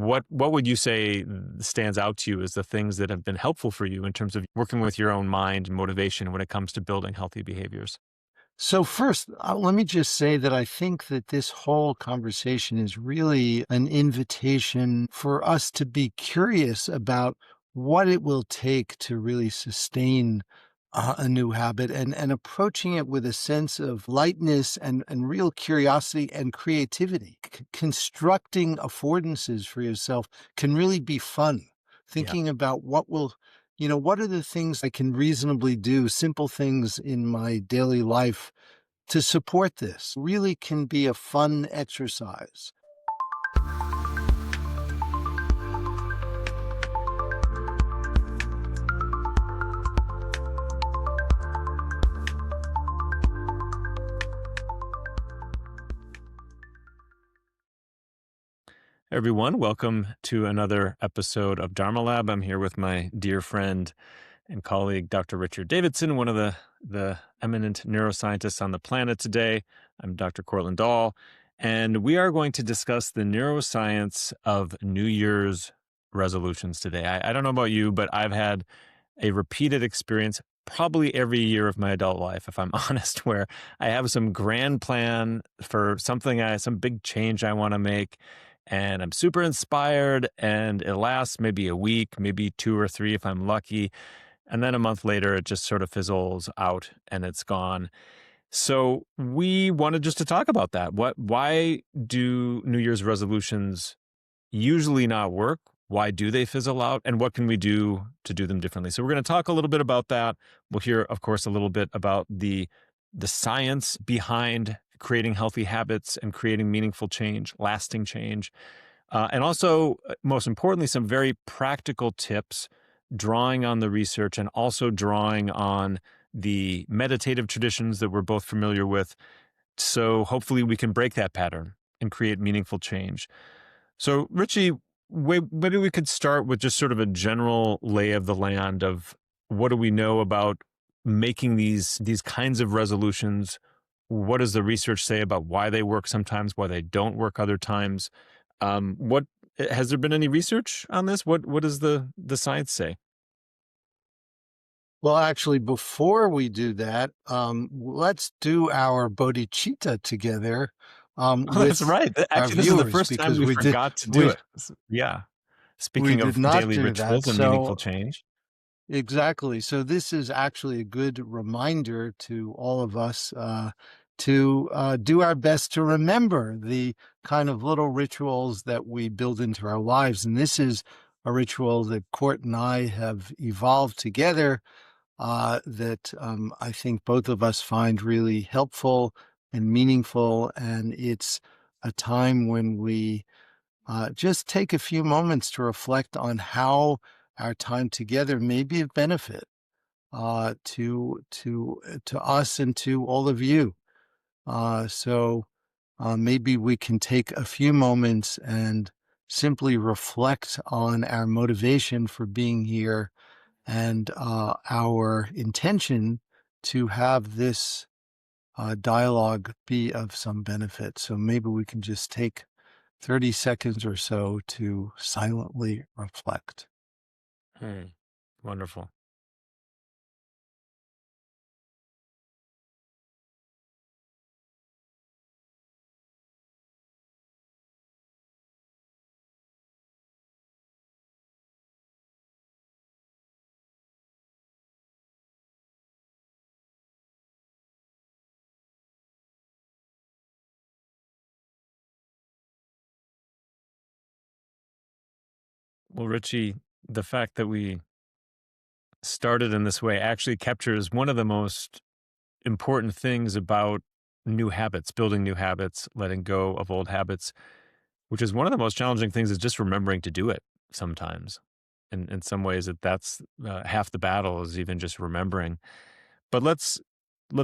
what would you say stands out to you as the things that have been helpful for you in terms of working with your own mind and motivation when it comes to building healthy behaviors? So first, let me just say that I think that this whole conversation is really an invitation for us to be curious about what it will take to really sustain a new habit and approaching it with a sense of lightness and real curiosity and creativity. Constructing affordances for yourself can really be fun. Yeah. Thinking about what are the things I can reasonably do, simple things in my daily life to support this really can be a fun exercise. Everyone, welcome to another episode of Dharma Lab. I'm here with my dear friend and colleague, Dr. Richard Davidson, one of the eminent neuroscientists on the planet today. I'm Dr. Cortland Dahl, and we are going to discuss the neuroscience of New Year's resolutions today. I don't know about you, but I've had a repeated experience probably every year of my adult life, if I'm honest, where I have some grand plan for some big change I want to make, and I'm super inspired, and it lasts maybe a week, maybe two or three if I'm lucky. And then a month later, it just sort of fizzles out and it's gone. So we wanted just to talk about that. Why do New Year's resolutions usually not work? Why do they fizzle out? And what can we do to do them differently? So we're going to talk a little bit about that. We'll hear, of course, a little bit about the science behind creating healthy habits and creating meaningful change, lasting change. And also, most importantly, some very practical tips drawing on the research and also drawing on the meditative traditions that we're both familiar with. So hopefully we can break that pattern and create meaningful change. So Richie, maybe we could start with just sort of a general lay of the land of what do we know about making these kinds of resolutions? What does the research say about why they work sometimes, why they don't work other times? What has there been any research on this? What does the science say? Well, actually, before we do that, let's do our Bodhicitta together Oh, that's with right. our Actually, this is the viewers first time because we forgot to do we it. Yeah. we Speaking did of not daily do that. rituals and meaningful So change. exactly. So this is actually a good reminder to all of us to do our best to remember the kind of little rituals that we build into our lives. And this is a ritual that Court and I have evolved together that I think both of us find really helpful and meaningful. And it's a time when we just take a few moments to reflect on how our time together may be of benefit to us and to all of you. So maybe we can take a few moments and simply reflect on our motivation for being here and our intention to have this dialogue be of some benefit. So maybe we can just take 30 seconds or so to silently reflect. Hmm. Wonderful. Well, Richie, the fact that we started in this way actually captures one of the most important things about new habits, building new habits, letting go of old habits, which is one of the most challenging things is just remembering to do it sometimes. In some ways, that's half the battle is even just remembering. But let's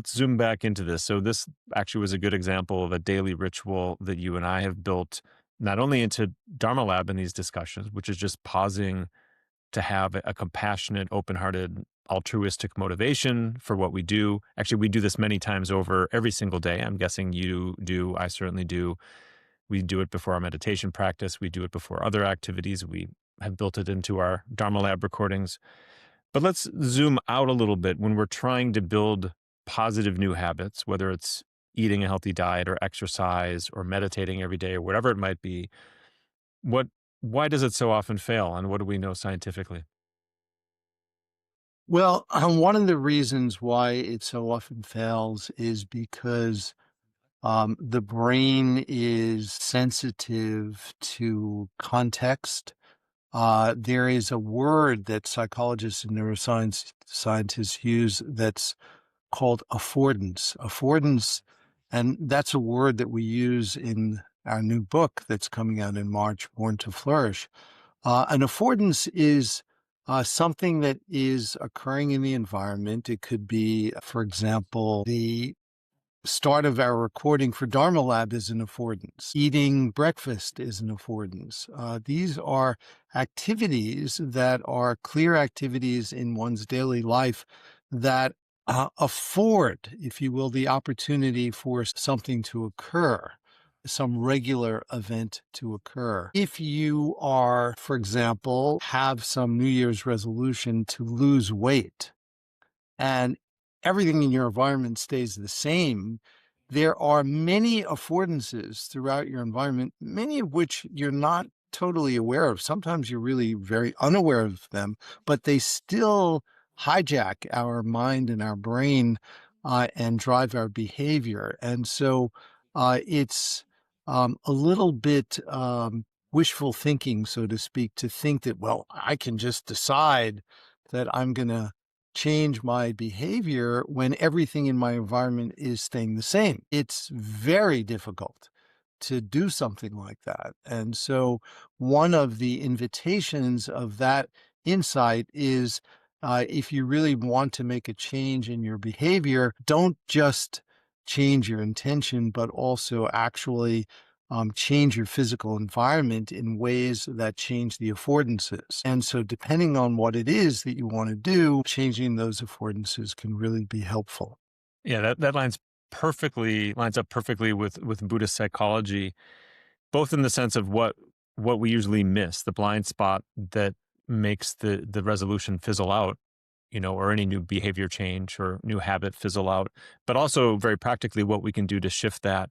zoom back into this. So this actually was a good example of a daily ritual that you and I have built not only into Dharma Lab in these discussions, which is just pausing to have a compassionate, open-hearted, altruistic motivation for what we do. Actually, we do this many times over every single day. I'm guessing you do. I certainly do. We do it before our meditation practice. We do it before other activities. We have built it into our Dharma Lab recordings. But let's zoom out a little bit when we're trying to build positive new habits, whether it's eating a healthy diet or exercise or meditating every day or whatever it might be. What, why does it so often fail? And what do we know scientifically? Well, one of the reasons why it so often fails is because the brain is sensitive to context. There is a word that psychologists and neuroscience scientists use that's called affordance. Affordance, and that's a word that we use in our new book that's coming out in March, Born to Flourish. An affordance is something that is occurring in the environment. It could be, for example, the start of our recording for Dharma Lab is an affordance. Eating breakfast is an affordance. These are activities that are clear activities in one's daily life that afford, if you will, the opportunity for something to occur, some regular event to occur. If you are, for example, have some New Year's resolution to lose weight, and everything in your environment stays the same, there are many affordances throughout your environment, many of which you're not totally aware of. Sometimes you're really very unaware of them, but they still hijack our mind and our brain and drive our behavior. And so it's a little bit wishful thinking, so to speak, to think that, well, I can just decide that I'm going to change my behavior when everything in my environment is staying the same. It's very difficult to do something like that. And so, one of the invitations of that insight is if you really want to make a change in your behavior, don't just change your intention, but also actually change your physical environment in ways that change the affordances. And so, depending on what it is that you want to do, changing those affordances can really be helpful. Yeah, that lines up perfectly with Buddhist psychology, both in the sense of what we usually miss, the blind spot that makes the resolution fizzle out, or any new behavior change or new habit fizzle out, but also very practically what we can do to shift that.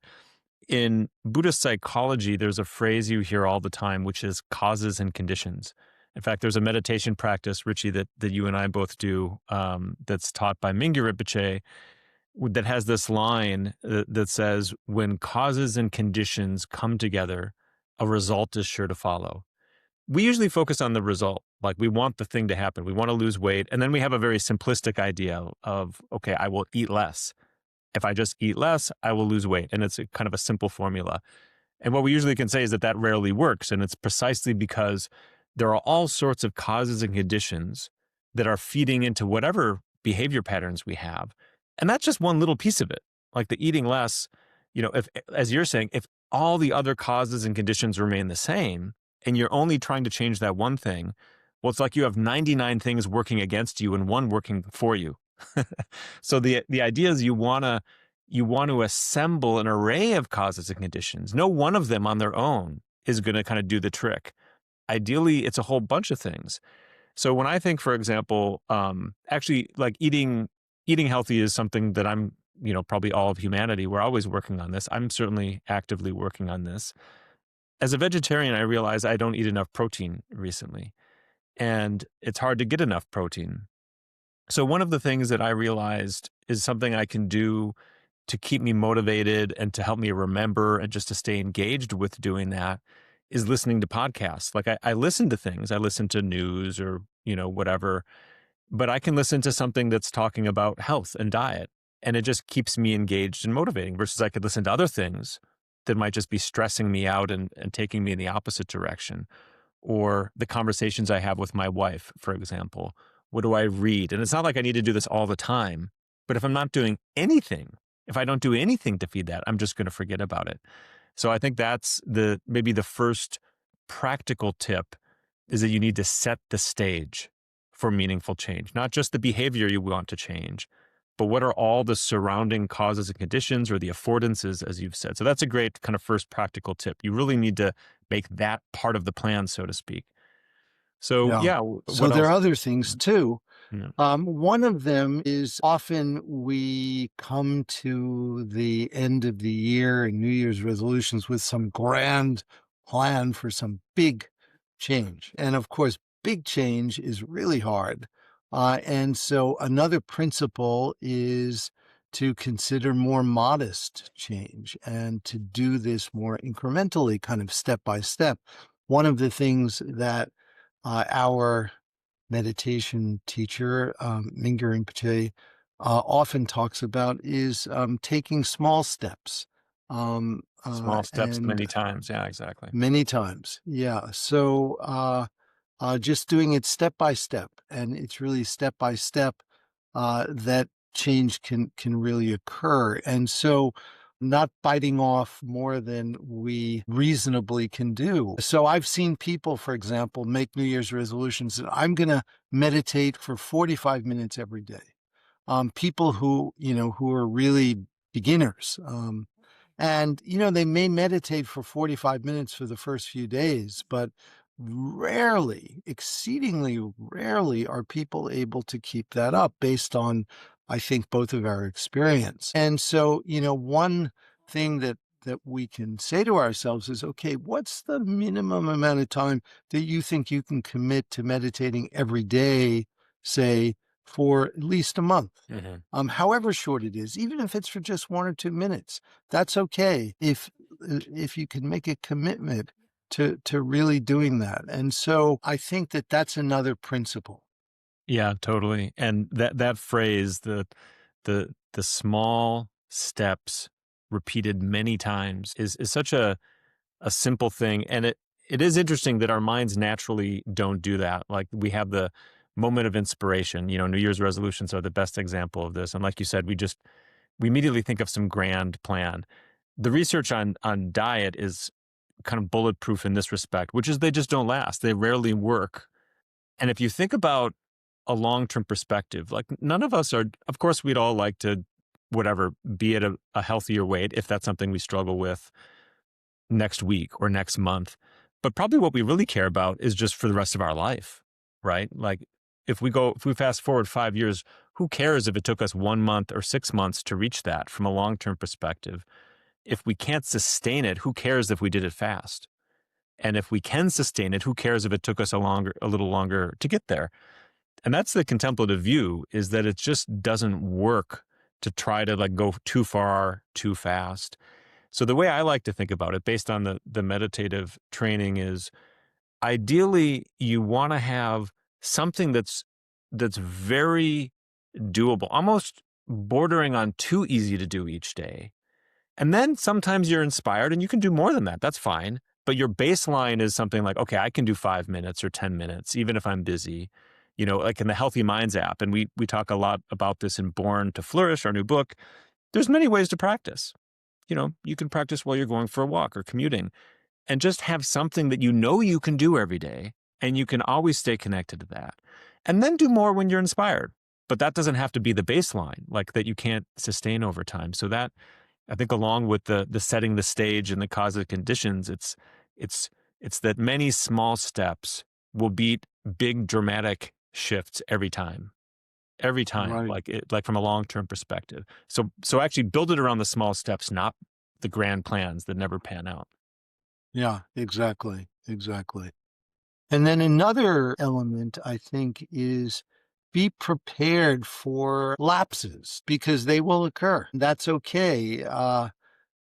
In Buddhist psychology, there's a phrase you hear all the time, which is causes and conditions. In fact, there's a meditation practice, Richie, that you and I both do, that's taught by Mingyur Rinpoche, that has this line that says, when causes and conditions come together, a result is sure to follow. We usually focus on the result. Like, we want the thing to happen. We want to lose weight. And then we have a very simplistic idea of, okay, I will eat less. If I just eat less, I will lose weight. And it's a kind of a simple formula. And what we usually can say is that rarely works. And it's precisely because there are all sorts of causes and conditions that are feeding into whatever behavior patterns we have. And that's just one little piece of it. Like the eating less, if, as you're saying, if all the other causes and conditions remain the same and you're only trying to change that one thing, well, it's like you have 99 things working against you and one working for you. So the idea is you want to assemble an array of causes and conditions. No one of them on their own is going to kind of do the trick. Ideally, it's a whole bunch of things. So when I think, for example, actually, like eating healthy is something that I'm, probably all of humanity, we're always working on this. I'm certainly actively working on this. As a vegetarian, I realize I don't eat enough protein recently, and it's hard to get enough protein. So one of the things that I realized is something I can do to keep me motivated and to help me remember and just to stay engaged with doing that is listening to podcasts. Like I listen to things, I listen to news or, whatever, but I can listen to something that's talking about health and diet, and it just keeps me engaged and motivating versus I could listen to other things that might just be stressing me out and taking me in the opposite direction. Or the conversations I have with my wife, for example. What do I read? And it's not like I need to do this all the time, but if I'm not doing anything, if I don't do anything to feed that, I'm just going to forget about it. So I think that's maybe the first practical tip is that you need to set the stage for meaningful change, not just the behavior you want to change, but what are all the surrounding causes and conditions, or the affordances, as you've said? So that's a great kind of first practical tip. You really need to make that part of the plan, so to speak. So Yeah. yeah, So what there else? are other things too. Yeah. One of them is often we come to the end of the year and New Year's resolutions with some grand plan for some big change. And of course, big change is really hard. And so another principle is to consider more modest change and to do this more incrementally, kind of step by step. One of the things that our meditation teacher, Mingyur Rinpoche, often talks about is taking small steps. Small steps And many times. Yeah, exactly. many times, yeah. So just doing it step by step, and it's really step by step that change can really occur. And so not biting off more than we reasonably can do. So I've seen people, for example, make New Year's resolutions that I'm going to meditate for 45 minutes every day. People who, who are really beginners. And, they may meditate for 45 minutes for the first few days, but rarely, exceedingly rarely are people able to keep that up based on, I think, both of our experience. And so, one thing that we can say to ourselves is, okay, what's the minimum amount of time that you think you can commit to meditating every day, say, for at least a month? Hmm. However short it is, even if it's for just 1 or 2 minutes, that's okay if you can make a commitment to really doing that. And so I think that that's another principle. Yeah, totally. And that phrase, the small steps repeated many times, is such a simple thing. And it is interesting that our minds naturally don't do that. Like, we have the moment of inspiration. New Year's resolutions are the best example of this. And like you said, we immediately think of some grand plan. The research on diet is kind of bulletproof in this respect, which is they just don't last. They rarely work. And if you think about a long-term perspective, like, none of us are, of course, we'd all like to, whatever, be at a healthier weight if that's something we struggle with next week or next month. But probably what we really care about is just for the rest of our life, right? Like, if we fast forward 5 years, who cares if it took us 1 month or 6 months to reach that from a long-term perspective? If we can't sustain it, who cares if we did it fast? And if we can sustain it, who cares if it took us a little longer to get there? And that's the contemplative view, is that it just doesn't work to try to, like, go too far too fast. So the way I like to think about it, based on the meditative training, is ideally you want to have something that's very doable, almost bordering on too easy to do each day. And then sometimes you're inspired and you can do more than that. That's fine. But your baseline is something like, okay, I can do 5 minutes or 10 minutes, even if I'm busy, like in the Healthy Minds app. And we talk a lot about this in Born to Flourish, our new book. There's many ways to practice. You can practice while you're going for a walk or commuting, and just have something that you can do every day, and you can always stay connected to that. And then do more when you're inspired. But that doesn't have to be the baseline, like, that you can't sustain over time. So that, I think, along with the setting the stage and the causative conditions, it's it's that many small steps will beat big dramatic shifts every time. Every time, Right. like from a long-term perspective. So actually build it around the small steps, not the grand plans that never pan out. Yeah, exactly. Exactly. And then another element, I think, is be prepared for lapses because they will occur. That's okay.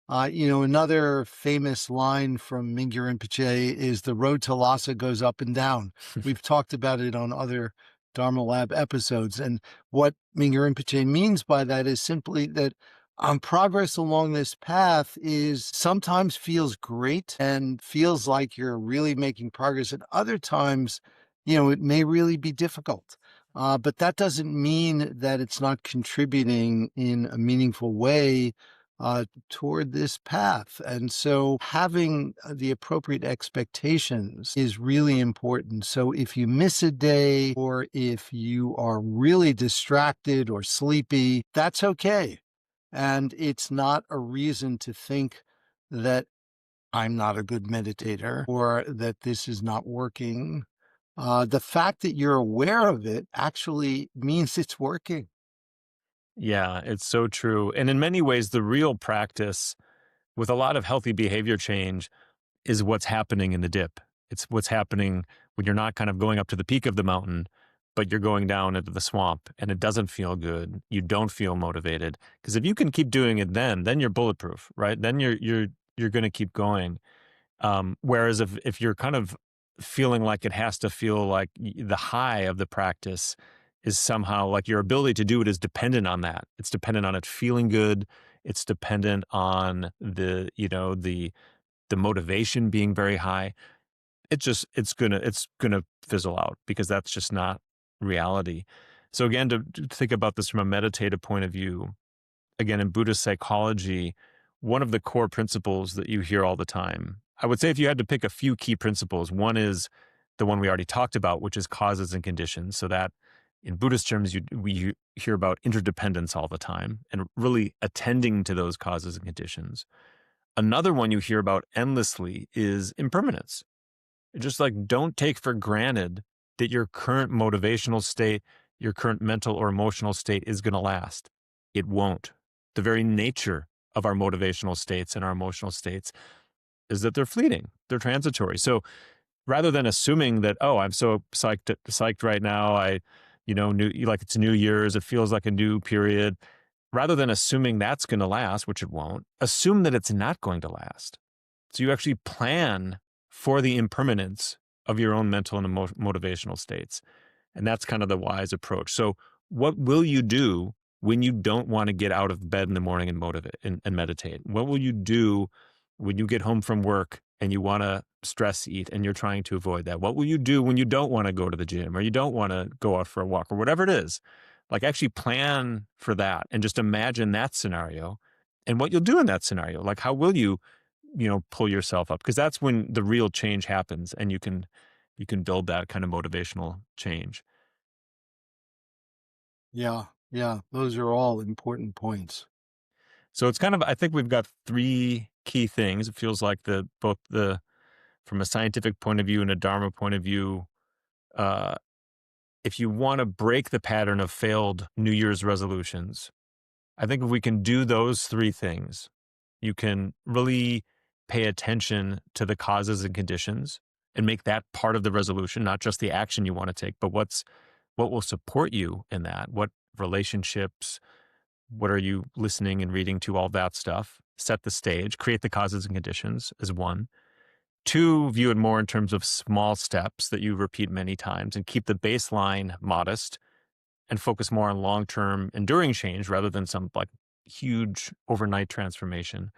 Another famous line from Mingyur Rinpoche is the road to Lhasa goes up and down. We've talked about it on other Dharma Lab episodes. And what Mingyur Rinpoche means by that is simply that progress along this path is sometimes feels great and feels like you're really making progress. And other times, it may really be difficult. But that doesn't mean that it's not contributing in a meaningful way toward this path. And so having the appropriate expectations is really important. So if you miss a day or if you are really distracted or sleepy, that's okay. And it's not a reason to think that I'm not a good meditator or that this is not working. The fact that you're aware of it actually means it's working. Yeah, it's so true. And in many ways, the real practice with a lot of healthy behavior change is what's happening in the dip. It's what's happening when you're not kind of going up to the peak of the mountain, but you're going down into the swamp and it doesn't feel good. You don't feel motivated. Because if you can keep doing it then you're bulletproof, right? Then you're gonna keep going. Whereas if you're kind of feeling like it has to feel like the high of the practice is somehow like your ability to do it is dependent on that. It's dependent on it feeling good. It's dependent on the motivation being very high. It's gonna fizzle out because that's just not reality. So again, to think about this from a meditative point of view, again, in Buddhist psychology, one of the core principles that you hear all the time, I would say if you had to pick a few key principles, one is the one we already talked about, which is causes and conditions. So that in Buddhist terms, we hear about interdependence all the time and really attending to those causes and conditions. Another one you hear about endlessly is impermanence. Just like don't take for granted that your current motivational state, your current mental or emotional state is going to last. It won't. The very nature of our motivational states and our emotional states is that they're fleeting, they're transitory. So rather than assuming that, oh, I'm so psyched right now, like it's New Year's, it feels like a new period. Rather than assuming that's going to last, which it won't, assume that it's not going to last. So you actually plan for the impermanence of your own mental and motivational states. And that's kind of the wise approach. So what will you do when you don't want to get out of bed in the morning and motivate and meditate? What will you do when you get home from work and you want to stress eat and you're trying to avoid that? What will you do when you don't want to go to the gym or you don't want to go out for a walk or whatever it is? Like actually plan for that and just imagine that scenario and what you'll do in that scenario. Like how will you pull yourself up? Because that's when the real change happens and you can build that kind of motivational change. Yeah, yeah, those are all important points. So it's kind of, I think we've got three key things. It feels like both from a scientific point of view and a Dharma point of view, uh, if you want to break the pattern of failed New Year's resolutions, I think if we can do those three things, you can really pay attention to the causes and conditions and make that part of the resolution, not just the action you want to take, but what will support you in that? What relationships, what are you listening and reading to, all that stuff. Set the stage, create the causes and conditions is one. Two, view it more in terms of small steps that you repeat many times and keep the baseline modest and focus more on long-term enduring change rather than some like huge overnight transformation.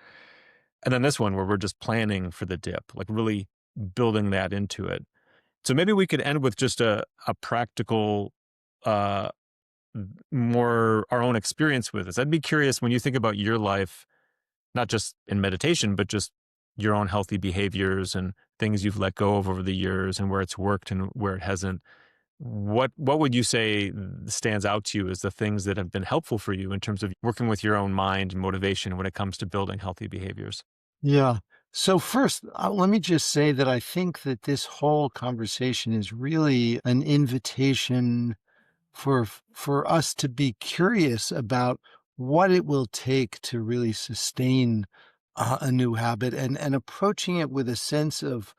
And then this one where we're just planning for the dip, like really building that into it. So maybe we could end with just a practical uh more our own experience with this. I'd be curious when you think about your life, not just in meditation, but just your own healthy behaviors and things you've let go of over the years and where it's worked and where it hasn't. What would you say stands out to you as the things that have been helpful for you in terms of working with your own mind and motivation when it comes to building healthy behaviors? Yeah. So first, let me just say that I think that this whole conversation is really an invitation for us to be curious about what it will take to really sustain a new habit and approaching it with a sense of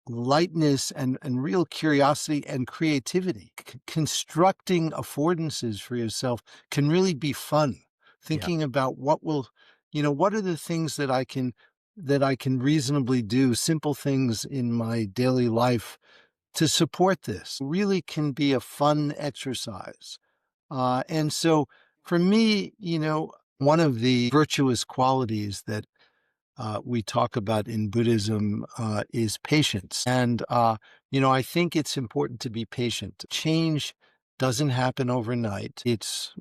lightness and real curiosity and creativity. Constructing affordances for yourself can really be fun. Yeah. Thinking about what are the things that I can reasonably do, simple things in my daily life to support this really can be a fun exercise. And so for me, one of the virtuous qualities that we talk about in Buddhism is patience. And, I think it's important to be patient. Change doesn't happen overnight, it's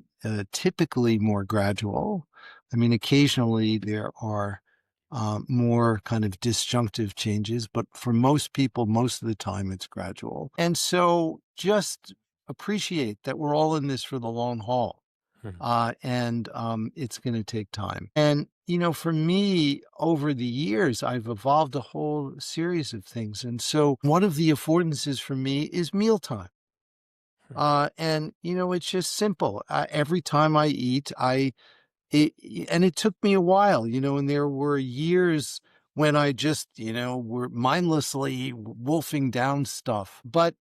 typically more gradual. I mean, occasionally there are more kind of disjunctive changes, but for most people, most of the time it's gradual. And so just appreciate that we're all in this for the long haul. Mhm. And it's going to take time. And, for me, over the years, I've evolved a whole series of things. And so one of the affordances for me is mealtime. And, it's just simple. Every time I eat, and it took me a while, and there were years when I just, were mindlessly wolfing down stuff. But,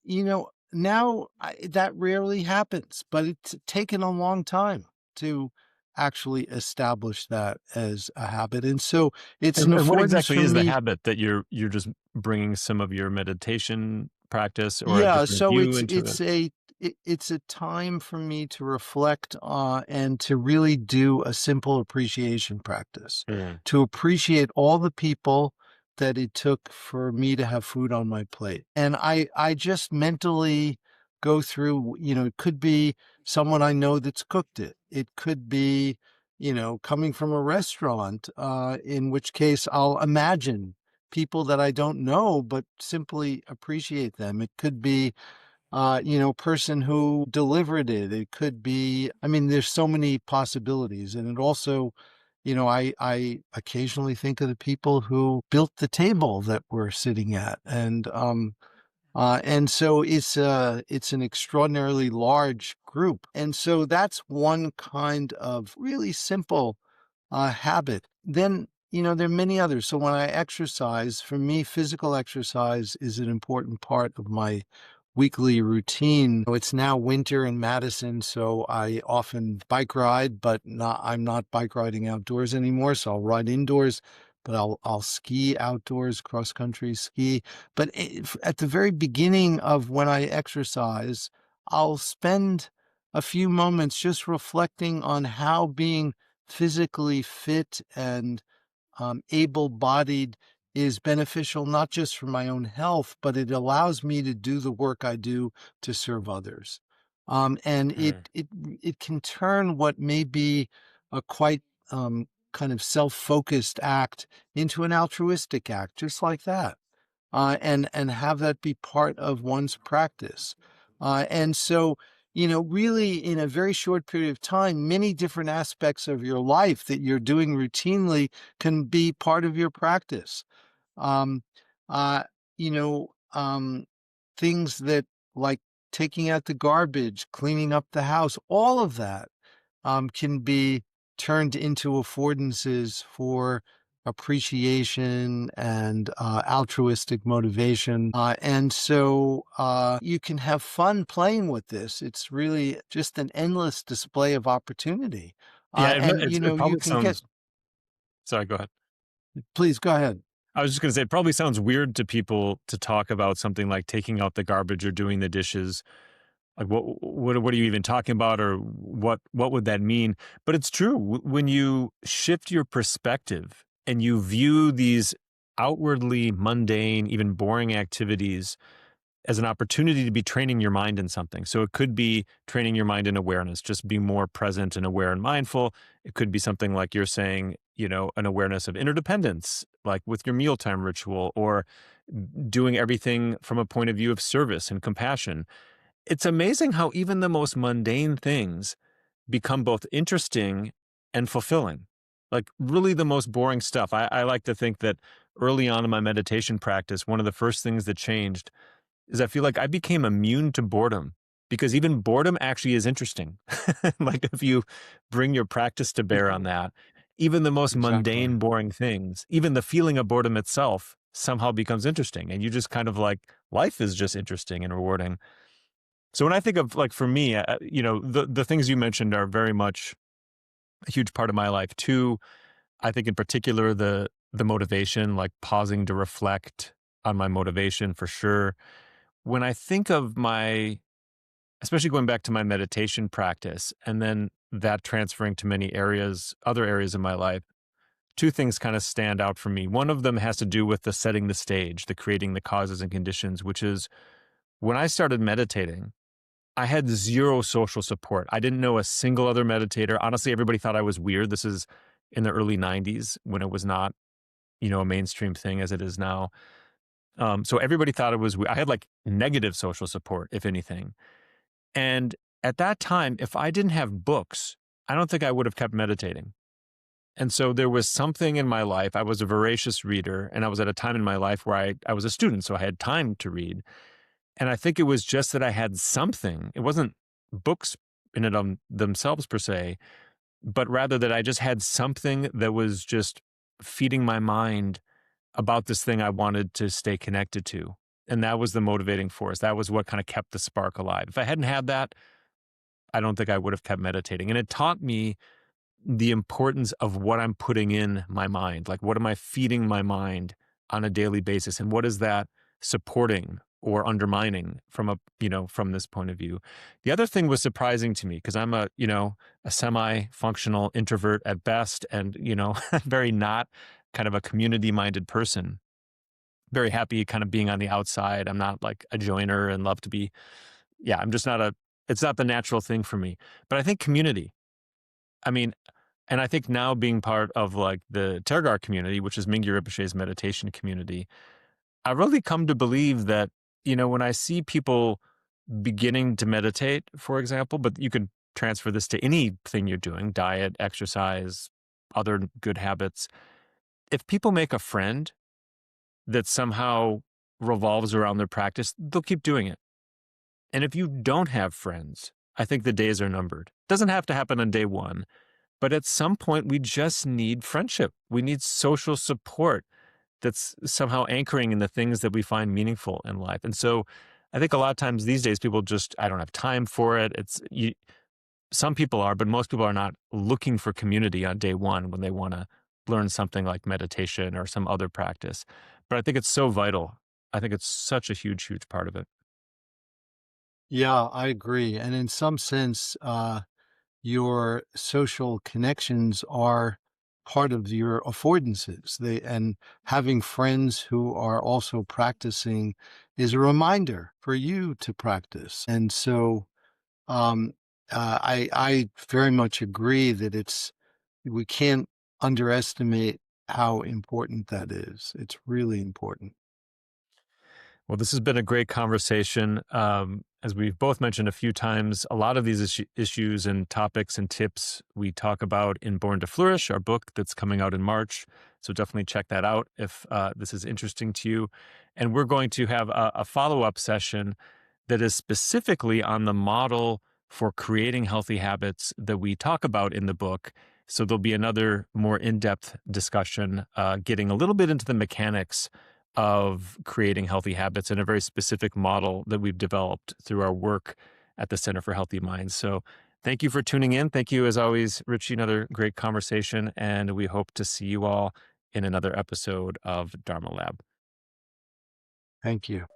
now that rarely happens, but it's taken a long time to actually establish that as a habit. And so it's an And what affordance exactly for is the me. habit that you're just bringing some of your meditation practice or a Yeah, different so view it's into it? it's a it's a time for me to reflect and to really do a simple appreciation practice, Mm. to appreciate all the people that it took for me to have food on my plate. And I just mentally go through, it could be someone I know that's cooked it. It could be, coming from a restaurant, in which case I'll imagine people that I don't know, but simply appreciate them. It could be, person who delivered it. It could be, I mean, there's so many possibilities. And it also, I occasionally think of the people who built the table that we're sitting at. And so it's an extraordinarily large group. And so that's one kind of really simple habit. Then, there are many others. So when I exercise, for me, physical exercise is an important part of my weekly routine. It's now winter in Madison, so I often bike ride, but I'm not bike riding outdoors anymore. So I'll ride indoors, but I'll ski outdoors, cross country ski. But at the very beginning of when I exercise, I'll spend a few moments just reflecting on how being physically fit and able bodied is beneficial not just for my own health, but it allows me to do the work I do to serve others. And it Mm. it it can turn what may be a quite kind of self-focused act into an altruistic act, just like that, and have that be part of one's practice. And so, really in a very short period of time, many different aspects of your life that you're doing routinely can be part of your practice. Um, uh, you know, um, Things that like taking out the garbage, cleaning up the house, all of that can be turned into affordances for appreciation and altruistic motivation. And so you can have fun playing with this. It's really just an endless display of opportunity. Yeah, And, it you probably can get, sounds. Sorry, go ahead. please go ahead. I was just gonna say, it probably sounds weird to people to talk about something like taking out the garbage or doing the dishes. Like, what are you even talking about, or what would that mean? But it's true. When you shift your perspective and you view these outwardly mundane, even boring activities as an opportunity to be training your mind in something. So it could be training your mind in awareness, just be more present and aware and mindful. It could be something like you're saying, an awareness of interdependence, like with your mealtime ritual, or doing everything from a point of view of service and compassion. It's amazing how even the most mundane things become both interesting and fulfilling. Like, really, the most boring stuff. I like to think that early on in my meditation practice, one of the first things that changed is I feel like I became immune to boredom, because even boredom actually is interesting. Like, if you bring your practice to bear on that, even the most Exactly. mundane, boring things, even the feeling of boredom itself somehow becomes interesting. And you just kind of like, life is just interesting and rewarding. So when I think of, like, for me, the things you mentioned are very much a huge part of my life too. I think in particular the motivation, like pausing to reflect on my motivation for sure. When I think of my, especially going back to my meditation practice and then that transferring to many areas, other areas of my life, two things kind of stand out for me. One of them has to do with the setting the stage, the creating the causes and conditions, which is when I started meditating, I had zero social support. I didn't know a single other meditator. Honestly, everybody thought I was weird. This is in the early 90s when it was not, a mainstream thing as it is now. So everybody thought it was, I had like negative social support, if anything. And at that time, if I didn't have books, I don't think I would have kept meditating. And so there was something in my life. I was a voracious reader, and I was at a time in my life where I was a student, so I had time to read. And I think it was just that I had something. It wasn't books in it themselves per se, but rather that I just had something that was just feeding my mind about this thing I wanted to stay connected to. And that was the motivating force. That was what kind of kept the spark alive. If I hadn't had that, I don't think I would have kept meditating. And it taught me the importance of what I'm putting in my mind. Like, what am I feeding my mind on a daily basis? And what is that supporting or undermining from this point of view? The other thing was surprising to me because I'm a semi-functional introvert at best and, very not kind of a community-minded person. Very happy kind of being on the outside. I'm not like a joiner and love to be, yeah, I'm just not it's not the natural thing for me. But I think community, I mean, and I think now being part of like the Tergar community, which is Mingyur Rinpoche's meditation community, I really come to believe that, when I see people beginning to meditate, for example, but you could transfer this to anything you're doing, diet, exercise, other good habits. If people make a friend that somehow revolves around their practice, they'll keep doing it. And if you don't have friends, I think the days are numbered. Doesn't have to happen on day one, but at some point we just need friendship. We need social support that's somehow anchoring in the things that we find meaningful in life. And so I think a lot of times these days people just, I don't have time for it. Some people are, but most people are not looking for community on day one when they want to learn something like meditation or some other practice. But I think it's so vital. I think it's such a huge, huge part of it. Yeah, I agree. And in some sense, your social connections are part of your affordances. And having friends who are also practicing is a reminder for you to practice. And so um, I very much agree that we can't underestimate how important that is. It's really important. Well, this has been a great conversation. As we've both mentioned a few times, a lot of these issues and topics and tips we talk about in Born to Flourish, our book that's coming out in March. So definitely check that out if this is interesting to you. And we're going to have a follow-up session that is specifically on the model for creating healthy habits that we talk about in the book. So there'll be another more in-depth discussion, getting a little bit into the mechanics of creating healthy habits in a very specific model that we've developed through our work at the Center for Healthy Minds. So thank you for tuning in. Thank you, as always, Richie, another great conversation. And we hope to see you all in another episode of Dharma Lab. Thank you.